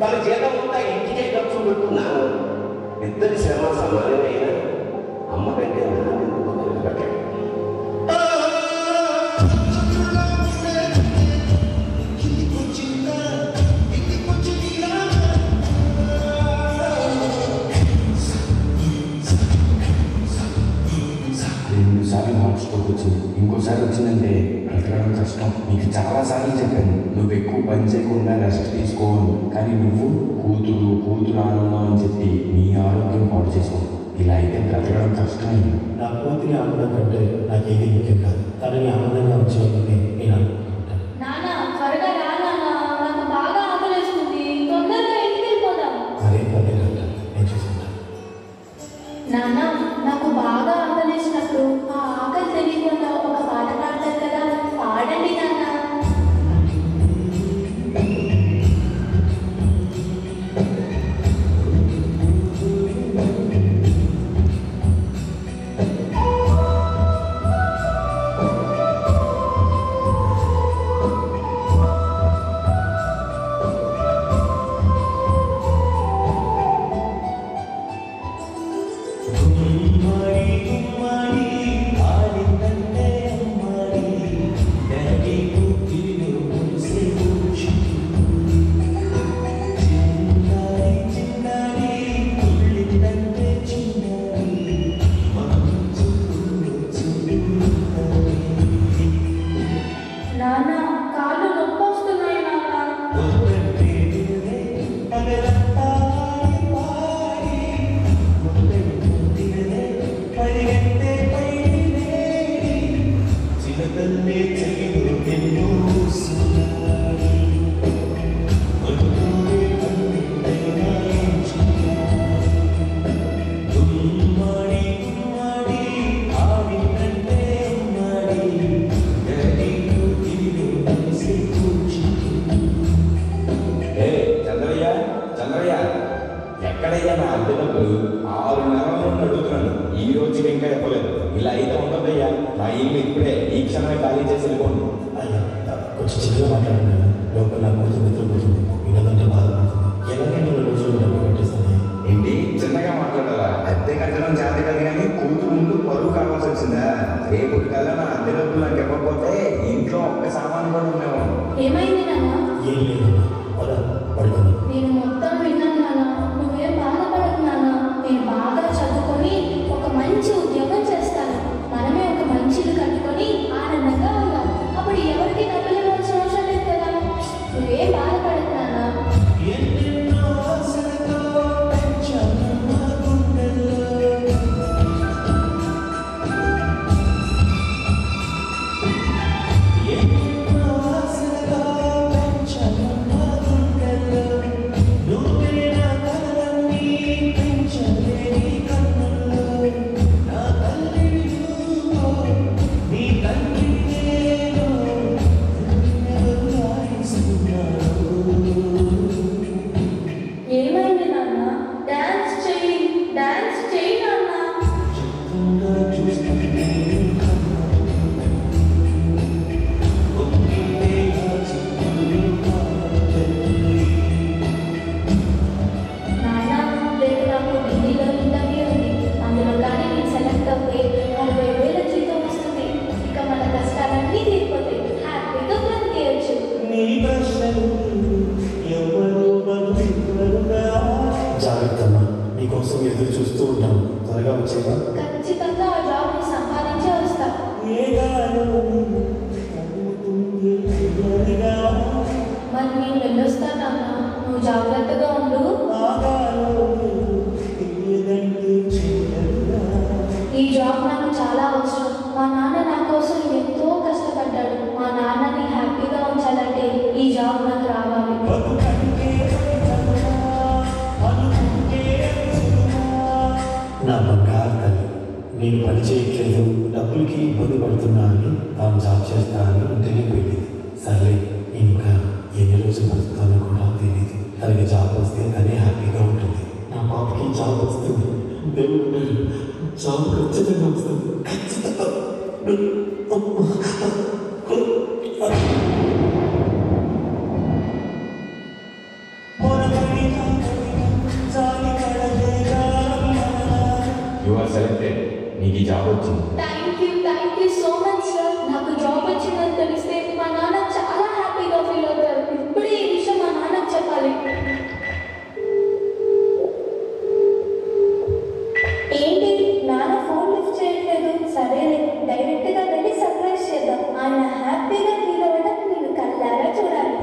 వాళ్ళ జీతం అంతా ఇంటికే ఖర్చు పెట్టుకున్నాను. ఇద్దరి శ్రమ సమానమైన అమ్మ కంటే నాన్న ఎందుకు నిలబెట్టాడు? రెండుసార్లు హాట్ స్ట్రోక్ వచ్చింది. ఇంకోసారి వచ్చిందంటే బ్రతకడం కష్టం. నీకు చాలాసార్లు చెప్పాను నువ్వు ఎక్కువ పని చేయకుండా రెస్ట్ తీసుకోను, కానీ నువ్వు కూతురు ఆనందం అని చెప్పి నీ ఆరోగ్యం పాడు చేసుకో. ఇలా అయితే బ్రతకడం కష్టమైంది. నా కూతురి ఆనందం కంటే నాకేది ముఖ్యం కాదు. తనని ఆనందంగా ఉంచాలని నేను అనుకుంటాను. త్వరగా రా నాన్న, నాకు బాగా ఆకలేస్తుంది. తొందరగా ఇంటికి వెళ్ళిపోదాం. అదే పదే అంటాను, నేను చూసుకుంటాను. నాన్న, నాకు బాగా ఆకలేసినప్పుడు ఆ ఆకలి తెలియకుండా ఒక పాట పాడతారు కదా, పాడండి నాన్న. ఎక్కడయ్యా నా అద్దె డబ్బులు? 6 నెలల నుండి అడుగుతున్నాను, ఈ రోజుకి ఇంకా చెప్పలేదు. ఇలా అయితే ఉంటుందయ్యా. నా ఇల్లు ఇప్పుడే ఈ క్షణమే ఖాళీ చేసి వెళ్ళిపోండి. అయ్యా కొంచెం చిన్నగా మాట్లాడుతున్నాను. లోపల నా కూతురు నిద్రపోతుంది, వినదంటే బాధపడుతుంది. ఎలాగైనా 2 రోజులు డబ్బు కట్టేస్తాను. ఏంటి చిన్నగా మాట్లాడాలా? అద్దె కట్టడం చేత కదా, కానీ కూతురు ముందు పరువు కావాల్సి వచ్చిందా? రేపు కల్లా నా అద్దె డబ్బులు నాకు ఇవ్వకపోతే ఇంట్లో ఒక్క సామాను కూడా ఉన్నాము. ఏమైంది నాన్న? ఏం లేదమ్మా, పడుకున్నాను. నేను మొత్తం విన్నాను నాన్న, నువ్వేం బాధపడకు నాన్న. నేను బాగా చదువుకొని ఒక మంచి ఉద్యోగం చేస్తాను. మనమే ఒక మంచి ఇల్లు కట్టుకొని ఆనందంగా ఉందాం. అప్పుడు ఎవరికి డబ్బులు ఇవ్వాల్సిన అవసరం లేదు కదా. నువ్వేం బాధపడకు నాన్న. ఏమైంది నాన్న? డాన్స్ చెయ్యి నాన్న. నాన్న, రేపు నాకు ఢిల్లీలో ఇంటర్వ్యూ ఉంది. అందులో కానీ నేను సెలెక్ట్ అవుతే 40,000 జీతం వస్తుంది. ఇక మన కష్టాలన్నీ తీరిపోతాయి. హ్యాపీగా బ్రతికేయచ్చు. జాగ్రత్త అమ్మా, నీకోసం ఎదురు చూస్తూ ఉంటాను. త్వరగా వచ్చేవా? ఖచ్చితంగా ఆ జాబ్ని సంపాదించే వస్తా. మరి నేను వెళ్ళొస్తానన్నా, నువ్వు జాగ్రత్తగా ఉండు. ఈ జాబ్ నాకు చాలా అవసరం. మా నాన్న నా కోసం ఎంతో కష్టపడ్డాడు. మా నాన్నని హ్యాపీగా ఉంచాలంటే ఈ జాబ్ నాకు రావాలి. నా బంగారు తల్లి, నేను పని చేయట్లేదు, డబ్బులకి ఇబ్బంది పడుతున్నా అని తాను జాబ్ చేస్తా అని ఇంటికి వెళ్ళింది. సర్లే, ఇంకా ఎన్ని రోజులు బతుకుతానో కూడా తెలియదు. తనకి జాబ్ వస్తే తనే హ్యాపీగా ఉంటుంది. నా పాపకి జాబ్ వస్తుంది. దేవుడు జాబ్ ఖచ్చితంగా వస్తుంది. ఖచ్చితంగా సెలెక్టెడ్, నీకు ఈ జాబ్ వచ్చింది. Thank you so much sir. నాకు జాబ్ వచ్చిందని తెలిస్తే మా నాన్న చాలా హ్యాపీగా ఫీల్ అవుతారు. ఇప్పుడే ఈ విషయం మా నాన్నకు చెప్పాలి. ఏంటి నాన్న ఫోన్ లిఫ్ట్ చేయట్లేదు? సరే డైరెక్ట్గా వెళ్ళి సర్ప్రైజ్ చేద్దాం. ఆయన హ్యాపీగా ఫీల్ అవ్వడం నేను కళ్ళారా చూడాలి.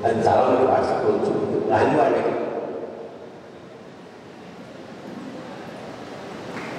అది చాలా మంది వాట్సాప్లో రాని వాళ్ళకి